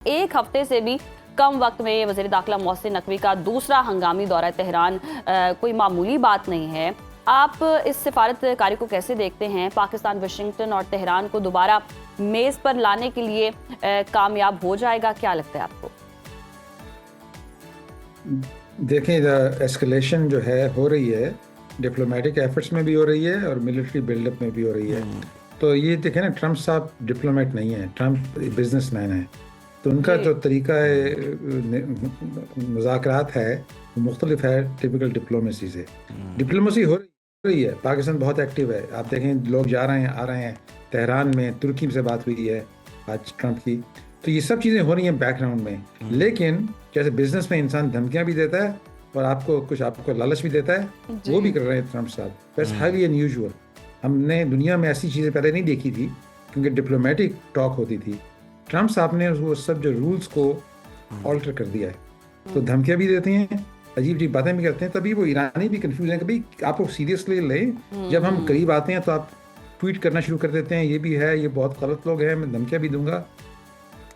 एक हफ्ते से भी कम वक्त में वज़ीर दाखिला मोहसिन नकवी का दूसरा हंगामी दौरा तेहरान कोई मामूली बात नहीं है। आप इस सिफारतकारी को कैसे देखते हैं? पाकिस्तान वाशिंगटन और तेहरान को दोबारा मेज़ पर लाने के लिए कामयाब हो जाएगा, क्या लगता है आपको? देखें, एस्केलेशन जो है हो रही है, डिप्लोमेटिक एफर्ट्स में भी हो रही है और मिलिट्री बिल्डअप में भी हो रही है। तो ये देखें ना, ट्रम्प साहब डिप्लोमेट नहीं है, ट्रम्प बिजनेसमैन है। तो उनका जो तरीका है मुज़ाकरात है वो मुख्तलिफ है टिपिकल डिप्लोमेसी से। डिप्लोमेसी हो रही है, पाकिस्तान बहुत एक्टिव है। आप देखें, लोग जा रहे हैं, आ रहे हैं। तेहरान में तुर्की से बात हुई है आज ट्रम्प की। तो ये सब चीज़ें हो रही हैं बैकग्राउंड में। लेकिन जैसे बिजनेस में इंसान धमकियां भी देता है और आपको लालच भी देता है, वो भी कर रहे हैं ट्रम्प साहब। That's highly unusual. हमने दुनिया में ऐसी चीज़ें पहले नहीं देखी थी, क्योंकि डिप्लोमेटिक टॉक होती थी। ट्रम्प साहब ने वो सब जो रूल्स को ऑल्टर कर दिया है। तो धमकियां भी देते हैं, अजीब अजीब बातें भी करते हैं। तभी वो ईरानी भी कंफ्यूज हैं कि भाई आप लोग सीरियसली लें। जब हम करीब आते हैं तो आप ट्वीट करना शुरू कर देते हैं, ये भी है, ये बहुत गलत लोग हैं, मैं धमकियां भी दूंगा।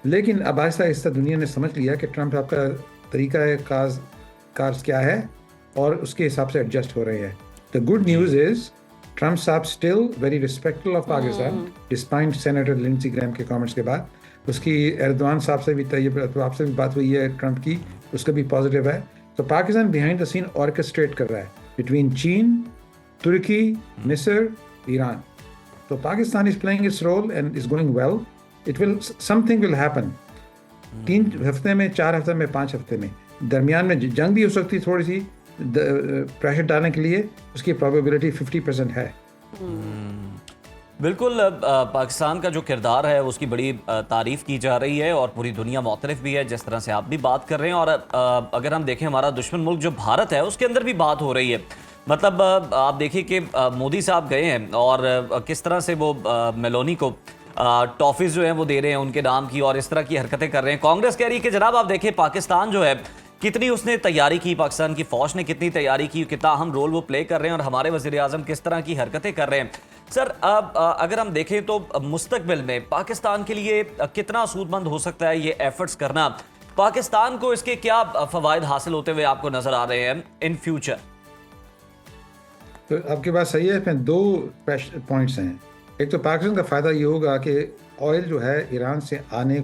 लेकिन अब आहिस्ता आहिस्ता दुनिया ने समझ लिया कि ट्रम्प आपका तरीका है कार्स क्या है, और उसके हिसाब से एडजस्ट हो रहे हैं। The good news is Trump साहब still very respectful of Pakistan despite senator Lindsey Graham के कमेंट्स के बाद। उसकी एर्दवान साहब से भी आपसे भी बात हुई है ट्रम्प की, उसका भी पॉजिटिव है। तो Pakistan behind the scene orchestrate कर रहा है बिटवीन चीन, तुर्की, मिस्र, ईरान। तो Pakistan is playing its role and is going well. Something will happen 3 हफ्ते में, 4 हफ्ते में, 5 हफ्ते में। दरमियान में जंग भी हो सकती है, थोड़ी सी प्रेशर डालने के लिए उसकी प्रोबेबिलिटी 50% है। बिल्कुल, पाकिस्तान का जो किरदार है उसकी बड़ी तारीफ की जा रही है और पूरी दुनिया मुख्तलिफ भी है, जिस तरह से आप भी बात कर रहे हैं। और अगर हम देखें, हमारा दुश्मन मुल्क जो भारत है उसके अंदर भी बात हो रही है। मतलब आप देखिए कि मोदी साहब गए हैं और किस तरह से वो मेलोनी को टॉफीज जो है वो दे रहे हैं उनके नाम की, और इस तरह की हरकतें कर रहे हैं। कांग्रेस कह रही है कि जनाब आप देखिए पाकिस्तान जो है कितनी उसने तैयारी की, पाकिस्तान की फौज ने कितनी तैयारी की, कितना अहम रोल वो प्ले कर रहे हैं, और हमारे वज़ीर आज़म किस तरह की हरकतें कर रहे हैं। सर, अब अगर हम देखें तो मुस्तकबिल में पाकिस्तान के लिए कितना सूदमंद हो सकता है ये एफर्ट्स करना? पाकिस्तान को इसके क्या फ़वाइद हासिल होते हुए आपको नजर आ रहे हैं इन फ्यूचर? तो आपकी बात सही है, इसमें 2 पॉइंट्स हैं। एक तो पाकिस्तान का फ़ायदा ये होगा कि ऑयल जो है ईरान से आने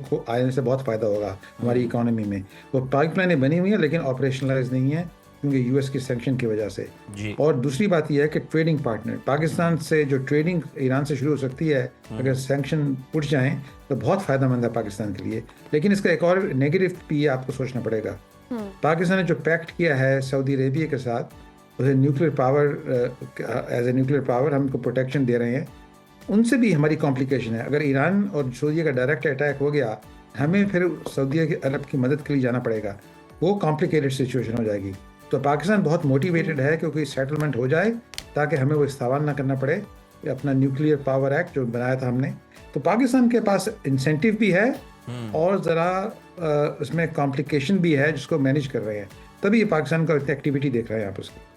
से बहुत फ़ायदा होगा हमारी इकोनॉमी में। वो पाइपलाइनें बनी हुई हैं लेकिन ऑपरेशनलाइज नहीं है, क्योंकि यूएस की सैंक्शन की वजह से। और दूसरी बात यह है कि ट्रेडिंग पार्टनर पाकिस्तान से जो ट्रेडिंग ईरान से शुरू हो सकती है, अगर सैंक्शन उठ जाएं तो बहुत फ़ायदेमंद है पाकिस्तान के लिए। लेकिन इसका एक और नेगेटिव भी आपको सोचना पड़ेगा। पाकिस्तान ने जो पैक्ट किया है सऊदी अरेबिया के साथ, उसे nuclear power, as a nuclear power हम उनको प्रोटेक्शन दे रहे हैं। उनसे भी हमारी कॉम्प्लिकेशन है। अगर ईरान और सऊदी का डायरेक्ट अटैक हो गया, हमें फिर सऊदी अरब की मदद के लिए जाना पड़ेगा। वो कॉम्प्लिकेटेड सिचुएशन हो जाएगी। तो पाकिस्तान बहुत मोटिवेटेड है क्योंकि सेटलमेंट हो जाए, ताकि हमें वो इस्तेमाल ना करना पड़े अपना न्यूक्लियर पावर एक्ट जो बनाया था हमने। तो पाकिस्तान के पास इंसेंटिव भी है और ज़रा उसमें कॉम्प्लिकेशन भी है जिसको मैनेज कर रहे हैं। तभी ये पाकिस्तान का एक्टिविटी देख रहे हैं आप उसकी।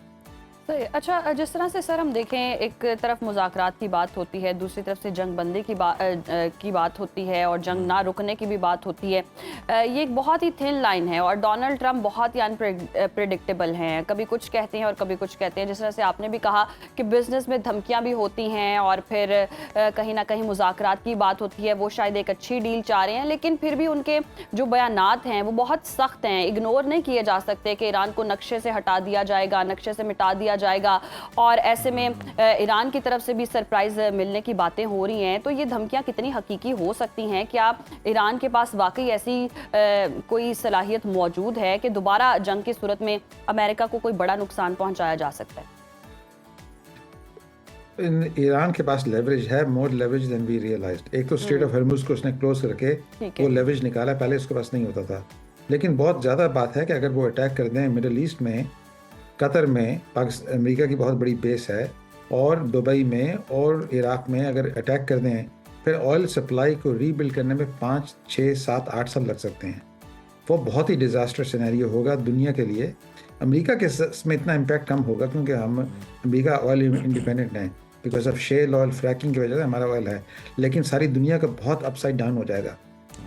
अच्छा, जिस तरह से सर हम देखें, एक तरफ मुज़ाकरात की बात होती है, दूसरी तरफ से जंग बंदी की बात होती है और जंग ना रुकने की भी बात होती है। ये एक बहुत ही थिन लाइन है और डोनाल्ड ट्रंप बहुत ही अनप्रेडिक्टेबल हैं। कभी कुछ कहते हैं और कभी कुछ कहते हैं। जिस तरह से आपने भी कहा कि बिज़नेस में धमकियाँ भी होती हैं और फिर कहीं ना कहीं मुज़ाकरात की बात होती है। वो शायद एक अच्छी डील चाह रहे हैं, लेकिन फिर भी उनके जो बयानात हैं वो बहुत सख्त हैं, इग्नोर नहीं किए जा सकते कि ईरान को नक्शे से हटा दिया जाएगा, नक्शे से मिटा दिया जाएगा। और ऐसे में ईरान की तरफ से भी सरप्राइज मिलने की बातें हो रही हैं। तो ये धमकियां कितनी हकीकी हो सकती हैं? क्या ईरान के पास वाकई ऐसी कोई सलाहियत मौजूद है कि दोबारा जंग की सूरत में अमेरिका को कोई बड़ा नुकसान पहुंचाया जा सकता है? ईरान के पास लेवरेज है, मोर लेवरेज देन वी रियलाइज्ड। एक तो स्ट्रेट ऑफ हॉर्मुज को उसने क्लोज करके वो लेवरेज निकाला, पहले उसके पास नहीं होता था। लेकिन बहुत ज़्यादा बात है कि अगर वो अटैक कर दें मिडल ईस्ट में, कतर में अमेरिका की बहुत बड़ी बेस है, और दुबई में और इराक में अगर अटैक कर दें, फिर ऑयल सप्लाई को रीबिल्ड करने में 5, 6, 7, 8 साल लग सकते हैं। वो बहुत ही डिज़ास्टर सिनेरियो होगा दुनिया के लिए। अमेरिका के में इतना इम्पैक्ट कम होगा क्योंकि अमेरिका ऑयल इंडिपेंडेंट हैं, because of shale oil fracking की वजह से हमारा ऑयल है। लेकिन सारी दुनिया का बहुत अपसाइड डाउन हो जाएगा।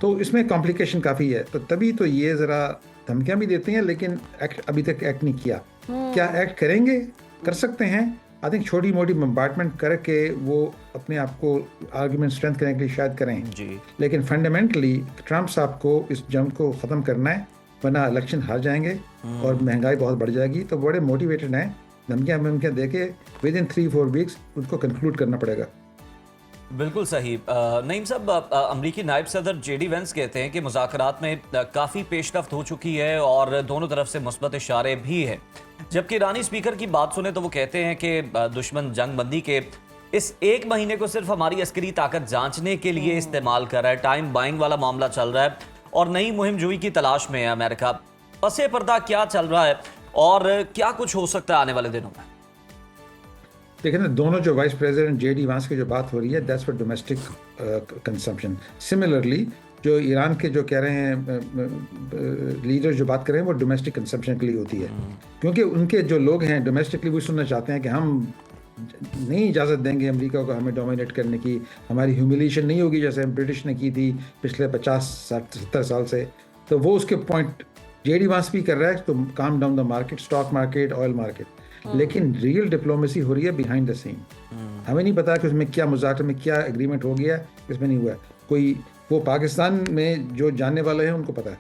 तो इसमें कॉम्प्लिकेशन काफ़ी है, तो तभी तो ये ज़रा धमकियाँ भी देते हैं, लेकिन एक्ट अभी तक एक्ट नहीं किया। क्या एक्ट करेंगे? कर सकते हैं। आई थिंक छोटी मोटी बम्बार्टमेंट करके वो अपने आप को आर्गूमेंट स्ट्रेंथ करने के लिए शायद करें जी। लेकिन फंडामेंटली ट्रंप साहब को इस जंग को ख़त्म करना है, वरना इलेक्शन हार जाएंगे और महंगाई बहुत बढ़ जाएगी। तो बड़े मोटिवेटेड हैं, धमकियाँ वमकियाँ दे के विद इन 3-4 वीक्स उनको कंक्लूड करना पड़ेगा। बिल्कुल सही। नईम साहब, अमरीकी नायब सदर जेडी वेंस कहते हैं कि मुज़ाकरात में काफ़ी पेशरफ्त हो चुकी है और दोनों तरफ से मुस्बत इशारे भी हैं, जबकि ईरानी स्पीकर की बात सुने तो वो कहते हैं कि दुश्मन जंग बंदी के इस 1 महीने को सिर्फ हमारी अस्करी ताकत जांचने के लिए इस्तेमाल कर रहा है। टाइम बाइंग वाला मामला चल रहा है और नई मुहिम जुई की तलाश में है अमेरिका। पसे पर्दा क्या चल रहा है और क्या कुछ हो सकता है आने वाले दिनों में? देखिए ना, दोनों जो वाइस प्रेसिडेंट जेडी वांस की जो बात हो रही है, that's for domestic consumption. Similarly जो ईरान के जो कह रहे हैं लीडर जो बात कर रहे हैं, वो डोमेस्टिक कंजम्पशन के लिए होती है, क्योंकि उनके जो लोग हैं डोमेस्टिकली वो सुनना चाहते हैं कि हम नहीं इजाज़त देंगे अमेरिका को हमें डोमिनेट करने की, हमारी ह्यूमिलिएशन नहीं होगी जैसे ब्रिटिश ने की थी पिछले 50-70 साल से। तो वो उसके पॉइंट जेडी वांस भी कर रहा है, तो calm down the market, stock market, oil market. लेकिन रियल डिप्लोमेसी हो रही है बिहाइंड द सीन। हमें नहीं पता कि उसमें क्या मुज़ाकरे में क्या एग्रीमेंट हो गया, इसमें नहीं हुआ है कोई। वो पाकिस्तान में जो जानने वाले हैं उनको पता है।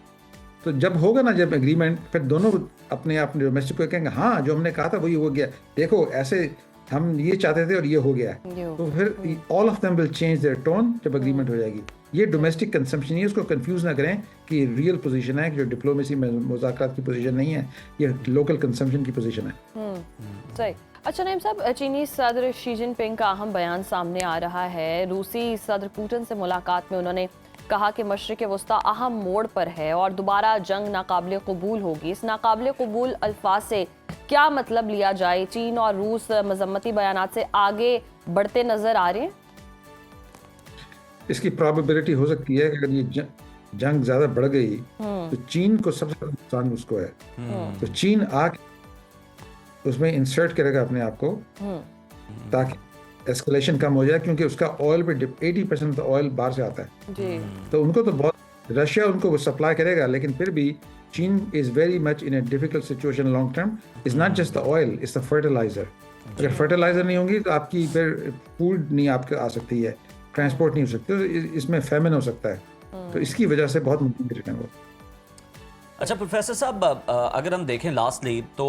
तो जब होगा ना जब एग्रीमेंट, फिर दोनों अपने आप डोमेस्टिक को कहेंगे हाँ जो हमने कहा था वही हो गया, देखो ऐसे हम ये चाहते थे और ये हो गया है। तो फिर all of them will change their tone जब एग्रीमेंट हो जाएगी। ये डोमेस्टिक कंजम्पशन है, उसको कंफ्यूज ना करें कि रियल पोजीशन है, कि जो डिप्लोमेसी में मुज़ाकरात की पोजीशन नहीं है, ये लोकल कंजम्पशन की पोजीशन है। सही। अच्छा नईम साहब, चीनी सदर शी जिनपिंग का अहम बयान सामने आ रहा है। रूसी सदर पुतिन से मुलाकात में उन्होंने कहा कि मशरिक़ वस्ता अहम मोड़ पर है और दोबारा जंग नाकाबिले कबूल होगी। इस नाकाबिले कबूल अल्फाज से क्या मतलब लिया जाए? चीन और रूस मजम्मती बयानात से आगे बढ़ते नजर आ रहे हैं? इसकी प्रोबेबिलिटी हो सकती है कि अगर ये जंग ज़्यादा बढ़ गई तो चीन को सबसे ज़्यादा नुकसान उसको है। तो चीन आके उसमें इंसर्ट करेगा अपने आप को ताकि एस्केलेशन कम हो जाए, क्योंकि उसका ऑयल पे 80% ऑयल बाहर से आता है जी। तो उनको तो बहुत, रशिया उनको वो सप्लाई करेगा, लेकिन फिर भी चीन is very much in a difficult situation long term. Is not just the oil, is the fertiliser. अगर फर्टिलाइजर नहीं होंगी तो आपकी फिर फूड नहीं आपके आ सकती है, ट्रांसपोर्ट नहीं हो सकती, तो इसमें फैमिन हो सकता है। तो इसकी वजह से बहुत मुश्किल है वो। अच्छा प्रोफेसर साहब, अगर हम देखें लास्टली तो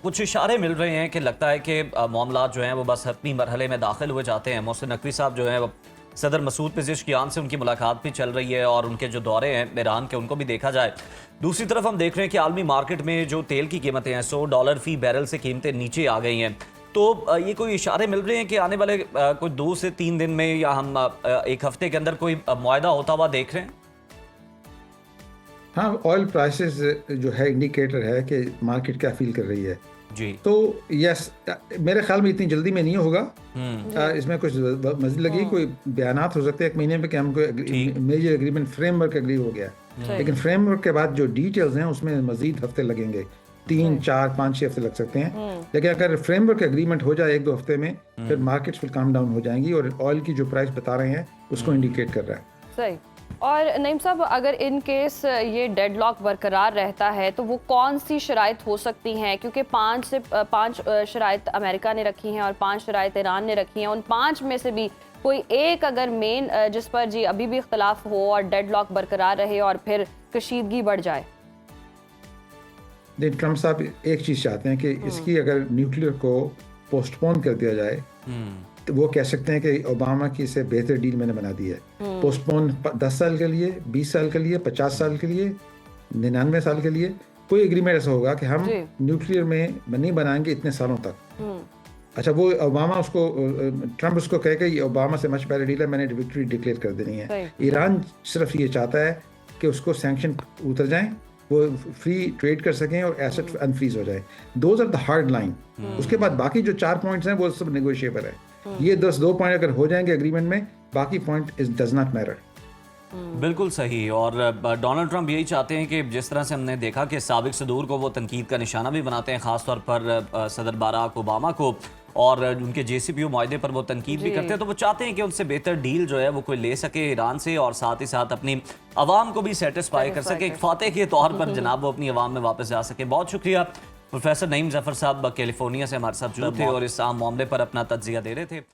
कुछ इशारे मिल रहे हैं कि लगता है कि मामला जो हैं वो बस हतमी मरहले में दाखिल हुए जाते हैं। मोहसिन नकवी साहब जो हैं वो सदर मसूद पेज़ेश्कियान से उनकी मुलाकात भी चल रही है और उनके जो दौरे हैं ईरान के उनको भी देखा जाए। दूसरी तरफ हम देख रहे हैं कि आलमी मार्केट में जो तेल की कीमतें हैं $100 फी बैरल से कीमतें नीचे आ गई हैं। तो ये कोई इशारे मिल रहे हैं कि आने वाले कोई 2 से 3 दिन में या हम 1 हफ्ते के अंदर कोई मुआहदा होता हुआ देख रहे हैं? हाँ, ऑयल प्राइसेस जो है इंडिकेटर है कि मार्केट क्या फील कर रही है जी। तो यस, मेरे ख्याल में इतनी जल्दी में नहीं होगा। इसमें कुछ मजीद लगी, कोई बयानात हो सकते हैं 1 महीने में कि हमको मेजर एग्रीमेंट फ्रेमवर्क एग्री हो गया, लेकिन फ्रेमवर्क के बाद जो डिटेल्स हैं उसमें मजीद हफ्ते लगेंगे, 3, 4, 5, 6 हफ्ते लग सकते हैं। लेकिन अगर फ्रेमवर्क एग्रीमेंट हो जाए 1-2 हफ्ते में, फिर मार्केट्स विल काम डाउन हो जाएंगी और ऑयल की जो प्राइस बता रहे हैं उसको इंडिकेट कर रहा है। सही। और नईम साहब, अगर इन केस ये डेडलॉक बरकरार रहता है तो वो कौन सी शराइत हो सकती हैं? क्योंकि 5 शराइत अमेरिका ने रखी हैं और 5 शराइत ईरान ने रखी हैं। उन 5 में से भी कोई एक अगर मेन जिस पर जी अभी भी इख्तलाफ हो और डेडलॉक बरकरार रहे और फिर कशीदगी बढ़ जाए। ट्रम्प साहब एक चीज़ चाहते हैं कि इसकी अगर न्यूक्लियर को पोस्टपोन कर दिया जाए तो वो कह सकते हैं कि ओबामा की इससे बेहतर डील मैंने बना दी है। पोस्टपोन 10 साल के लिए, 20 साल के लिए, 50 साल के लिए, 99 साल के लिए, कोई एग्रीमेंट ऐसा होगा कि हम न्यूक्लियर में नहीं बनाएंगे इतने सालों तक। अच्छा, वो ओबामा उसको, ट्रम्प उसको कह के ओबामा से मच बेटर डील है, मैंने विक्ट्री डिक्लेयर कर देनी है। ईरान सिर्फ ये चाहता है कि उसको सैंक्शन उतर जाएं, वो फ्री ट्रेड कर सकें और एसेट अनफ्रीज हो जाए। Those are the hard line. उसके बाद बाकी जो 4 पॉइंट्स हैं वो सब नेगोशिएबल है। ये 2 पॉइंट अगर हो जाएंगे एग्रीमेंट में, बाकी पॉइंट डज नॉट मैटर। बिल्कुल सही। और डोनाल्ड ट्रंप यही चाहते हैं कि जिस तरह से हमने देखा कि साबिक सदूर को वो तनकीद का निशाना भी बनाते हैं, ख़ासतौर पर सदर बाराक ओबामा को, और उनके JCPOA मुआहदे पर वो तनकीद भी करते हैं, तो वो चाहते हैं कि उनसे बेहतर डील जो है वो कोई ले सके ईरान से, और साथ ही साथ अपनी आवाम को भी सेटिस्फाई कर सके, एक फातेह के तौर पर जनाब वो अपनी आवाम में वापस जा सके। बहुत शुक्रिया प्रोफेसर नईम जफर साहब कैलिफोर्निया से हमारे साथ जुड़े थे और इस आम मामले पर अपना तज्जिया दे रहे थे।